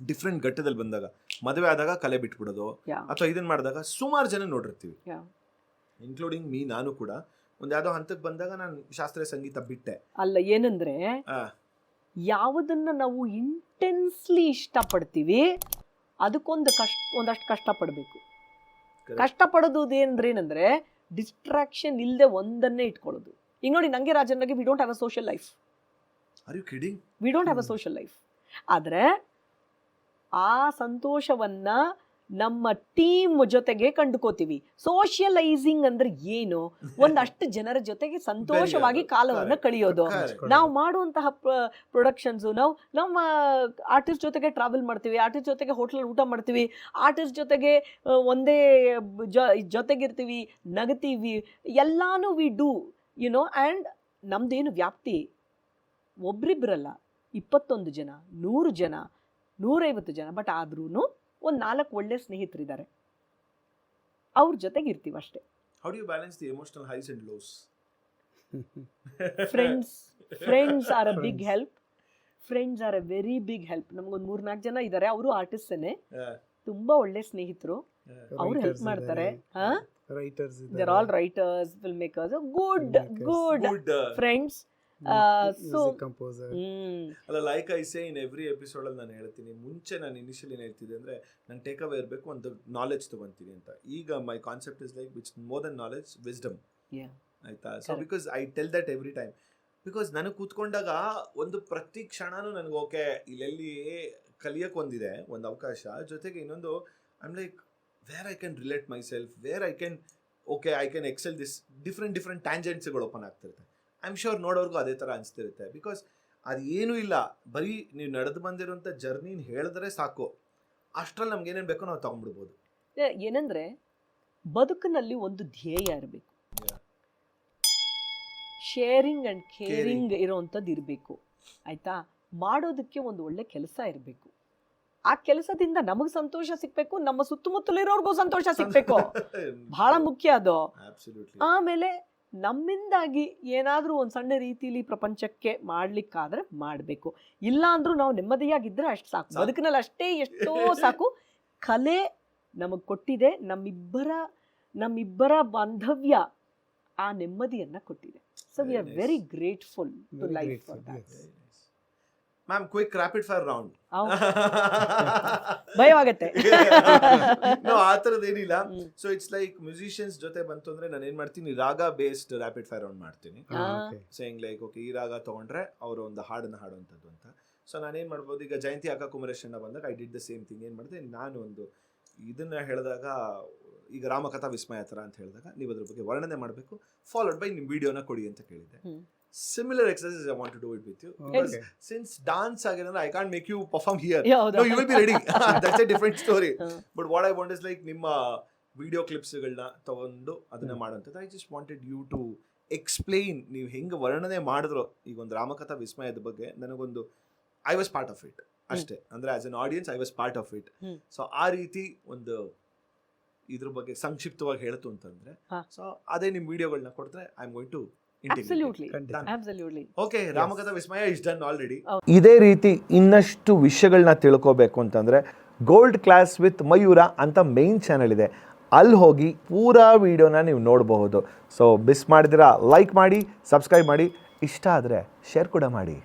Different ಘಟ್ಟದಲ್ಲಿ ಬಂದಾಗ, ಮದುವೆ ಆದಾಗ ಕಲೆ ಬಿಟ್ಬಿಡೋದು ಅಥವಾ ಇದನ್ನ ಮಾಡಿದಾಗ ಸುಮಾರು ಜನ ನೋಡಿರ್ತೀವಿ, ಇನ್ಕ್ಲೂಡಿಂಗ್ ಮೀ. ನಾನು ಕೂಡ ಒಂದು ಯಾವುದೋ ಹಂತಕ್ಕೆ ಬಂದಾಗ ನಾನು ಶಾಸ್ತ್ರೀಯ ಸಂಗೀತ ಬಿಟ್ಟೆ. ಅಲ್ಲ, ಏನಂದ್ರೆ ಯಾವುದನ್ನ ನಾವು ಇಂಟೆನ್ಸ್ಲಿ ಇಷ್ಟಪಡ್ತೀವಿ ಒಂದಷ್ಟು ಕಷ್ಟಪಡಬೇಕು. ಕಷ್ಟಪಡೋದು ಏನಂದ್ರೆ ಡಿಸ್ಟ್ರಾಕ್ಷನ್ ಇಲ್ಲದೆ ಒಂದನ್ನೇ ಇಟ್ಕೊಳ್ಳೋದು. ಈಗ ನೋಡಿ, ನಂಗೆ ರಾಜನ್ಗೆ we don't have a social life. Are you kidding? We don't have a social life. ಆದರೆ ಆ ಸಂತೋಷವನ್ನ ನಮ್ಮ ಟೀಮ್ ಜೊತೆಗೆ ಕಂಡುಕೋತೀವಿ. ಸೋಷಿಯಲೈಸಿಂಗ್ ಅಂದ್ರೆ ಏನು? ಒಂದಷ್ಟು ಜನರ ಜೊತೆಗೆ ಸಂತೋಷವಾಗಿ ಕಾಲವನ್ನು ಕಳೆಯೋದು. ನಾವು ಮಾಡುವಂತಹ ಪ್ರೊಡಕ್ಷನ್ಸು, ನಾವು ನಮ್ಮ ಆರ್ಟಿಸ್ಟ್ ಜೊತೆಗೆ ಟ್ರಾವೆಲ್ ಮಾಡ್ತೀವಿ, ಆರ್ಟಿಸ್ಟ್ ಜೊತೆಗೆ ಹೋಟ್ಲಲ್ಲಿ ಊಟ ಮಾಡ್ತೀವಿ, ಆರ್ಟಿಸ್ಟ್ ಜೊತೆಗೆ ಒಂದೇ ಜೊತೆಗಿರ್ತೀವಿ, ನಗತೀವಿ, ಎಲ್ಲಾನು ವಿ ಡೂ ಯುನೋ. ಆ್ಯಂಡ್ ನಮ್ದೇನು ವ್ಯಾಪ್ತಿ ಒಬ್ರಿಬ್ರಲ್ಲ, 21 ಜನ, 100 ಜನ, 150 ಜನ. ಬಟ್ ಆದ್ರೂ ಒಂದು 4 ಒಳ್ಳೆ ಸ್ನೇಹಿತರಿದ್ದಾರೆ, ಅವ್ರ ಜೊತೆಗೆ ಇರ್ತೀವಿ ಅಷ್ಟೇ. How do you balance the emotional highs and lows? Friends are a big help. Friends are a very big help. ನಮಗೊಂದು 3-4 ಜನ ಇದ್ದಾರೆ, ಅವರು ಆರ್ಟಿಸ್ಟೇನೆ, ತುಂಬಾ ಒಳ್ಳೆ ಸ್ನೇಹಿತರು. ಅವ್ರು ಹೆಲ್ಪ್ ಮಾಡ್ತಾರೆ. They're all writers, filmmakers, good friends. ಅಲ್ಲ, like I say in every episode ಅಲ್ಲಿ ನಾನು ಹೇಳ್ತೀನಿ, ಮುಂಚೆ ನಾನು ಇನಿಷಿಯಲಿ ಏನು ಹೇಳ್ತಿದ್ದೆ ಅಂದ್ರೆ ನಂಗೆ ಟೇಕ್ ಅವೇ ಇರಬೇಕು, ಒಂದು ನಾಲೆಜ್ ತಗೊಂತೀನಿ ಅಂತ. ಈಗ my concept is like which more than knowledge, wisdom. ಆಯ್ತಾ? So because I tell that every time. Because ನನಗೆ ಕೂತ್ಕೊಂಡಾಗ ಒಂದು ಪ್ರತಿ ಕ್ಷಣನೂ ನನಗೆ ಓಕೆ, ಇಲ್ಲೆಲ್ಲಿ ಕಲಿಯಕ್ಕೆ ಒಂದಿದೆ, ಒಂದು ಅವಕಾಶ, ಜೊತೆಗೆ ಇನ್ನೊಂದು I am like where I can relate myself, where I can excel this. Different ಟ್ಯಾಂಜೆಂಟ್ಸ್ಗಳು ಓಪನ್ ಆಗ್ತಿರುತ್ತೆ. ಐ ಆಮ್ ಶ್ಯೂರ್ ನೋಡೋರ್ಗೂ ಅದೇ ಥರ ಅನಿಸ್ತಿರುತ್ತೆ. ಬಿಕಾಸ್ ಅದು ಏನೂ ಇಲ್ಲ, ಬರೀ ನೀವು ನಡೆದು ಬಂದಿರೋಂಥ ಜರ್ನಿನ ಹೇಳಿದ್ರೆ ಸಾಕು, ಅಷ್ಟರಲ್ಲಿ ನಮ್ಗೆ ಏನೇನು ಬೇಕೋ ನಾವು ತಗೊಂಡ್ಬಿಡ್ಬೋದು. ಏನಂದ್ರೆ ಬದುಕಿನಲ್ಲಿ ಒಂದು ಧ್ಯೇಯ ಇರಬೇಕು, ಶೇರಿಂಗ್ ಅಂಡ್ ಕೇರಿಂಗ್ ಇರೋವಂಥದ್ದು ಇರಬೇಕು. ಆಯ್ತಾ? ಮಾಡೋದಕ್ಕೆ ಒಂದು ಒಳ್ಳೆ ಕೆಲಸ ಇರಬೇಕು. ಆ ಕೆಲಸದಿಂದ ನಮಗೆ ಸಂತೋಷ ಸಿಗ್ಬೇಕು, ನಮ್ಮ ಸುತ್ತಮುತ್ತಲಿರೋರ್ಗೂ ಸಂತೋಷ ಸಿಗ್ಬೇಕು, ಬಹಳ ಮುಖ್ಯ ಅದು. ಆಮೇಲೆ ನಮ್ಮಿಂದಾಗಿ ಏನಾದರೂ ಒಂದು ಸಣ್ಣ ರೀತಿಲಿ ಪ್ರಪಂಚಕ್ಕೆ ಮಾಡ್ಲಿಕ್ಕಾದ್ರೆ ಮಾಡಬೇಕು. ಇಲ್ಲ ಅಂದ್ರೂ ನಾವು ನೆಮ್ಮದಿಯಾಗಿದ್ದರೆ ಅಷ್ಟು ಸಾಕು, ಬದುಕಿನಲ್ಲಿ ಅಷ್ಟೇ ಎಷ್ಟೋ ಸಾಕು. ಕಲೆ ನಮಗೆ ಕೊಟ್ಟಿದೆ, ನಮ್ಮಿಬ್ಬರ ಬಾಂಧವ್ಯ ಆ ನೆಮ್ಮದಿಯನ್ನು ಕೊಟ್ಟಿದೆ. So we are very grateful to life for that. Ma'am, quick rapid fire round. ಭಯವಾಗತ್ತೆ. ಆ ಥರದ್ದೇನಿಲ್ಲ. ಸೊ ಇಟ್ಸ್ ಲೈಕ್ ಮ್ಯೂಸಿಷಿಯನ್ಸ್ ಜೊತೆ ಬಂತು ಅಂದ್ರೆ ನಾನು ಏನ್ ಮಾಡ್ತೀನಿ, ರಾಗ ಬೇಸ್ಡ್ ರ್ಯಾಪಿಡ್ ಫೈರ್ ರೌಂಡ್ ಮಾಡ್ತೀನಿ. ಸೇಯಿಂಗ್ ಲೈಕ್ ಓಕೆ, ಈ ರಾಗ ತಗೊಂಡ್ರೆ ಅವರು ಒಂದು ಹಾಡನ್ನ ಹಾಡುವಂಥದ್ದು ಅಂತ. ಸೊ ನಾನೇನ್ ಮಾಡ್ಬೋದು, ಈಗ ಜಯಂತಿ ಅಕ್ಕ ಕುಮರೇಶಣ್ಣ ಬಂದಾಗ I did the same thing. ಏನ್ ಮಾಡಿದೆ, ನಾನು ಒಂದು ಇದನ್ನ ಹೇಳಿದಾಗ, ಈಗ ರಾಮಕಥಾ ವಿಸ್ಮಯ ಥರ ಅಂತ ಹೇಳಿದಾಗ ನೀವು ಅದ್ರ ಬಗ್ಗೆ ವರ್ಣನೆ ಮಾಡಬೇಕು, ಫಾಲೋಡ್ ಬೈ ನಿಮ್ಮ ವಿಡಿಯೋನ ಕೊಡಿ ಅಂತ ಕೇಳಿದೆ. Similar exercises I want to do it with you, because since dance again I can't make you perform here. No, you will be ready. That's a different story. But what I want is like ನಿಮ್ಮ video ಕ್ಲಿಪ್ಸ್ಗಳನ್ನ ತಗೊಂಡು ಅದನ್ನ ಮಾಡೋಂಥದ್ದು. I just wanted you to explain ನೀವು ಹೆಂಗೆ ವರ್ಣನೆ ಮಾಡಿದ್ರು ಈಗ ಒಂದು ರಾಮಕಥಾ ವಿಸ್ಮಯದ ಬಗ್ಗೆ. ನನಗೊಂದು I was part of it ಅಷ್ಟೇ, ಅಂದ್ರೆ as an audience I was part of it. So ಆ ರೀತಿ ಒಂದು ಇದ್ರ ಬಗ್ಗೆ ಸಂಕ್ಷಿಪ್ತವಾಗಿ ಹೇಳ್ತು ಅಂತಂದ್ರೆ, ಸೊ ಅದೇ ನಿಮ್ಮ ವಿಡಿಯೋಗಳನ್ನ ಕೊಡ್ತಾರೆ. I am going to Absolutely. Okay, Ramakatha Vismaya is done already. ಇದೇ ರೀತಿ ಇನ್ನಷ್ಟು ವಿಷಯಗಳನ್ನ ತಿಳ್ಕೋಬೇಕು ಅಂತಂದ್ರೆ ಗೋಲ್ಡ್ ಕ್ಲಾಸ್ ವಿತ್ ಮಯೂರ ಅಂತ ಮೇನ್ ಚಾನೆಲ್ ಇದೆ, ಅಲ್ಲಿ ಹೋಗಿ ಪೂರಾ ವಿಡಿಯೋನ ನೀವು ನೋಡಬಹುದು. ಸೊ ಮಿಸ್ ಮಾಡಿದಿರಾ ಲೈಕ್ ಮಾಡಿ, ಸಬ್ಸ್ಕ್ರೈಬ್ ಮಾಡಿ, ಇಷ್ಟ ಆದರೆ ಶೇರ್ ಕೂಡ ಮಾಡಿ.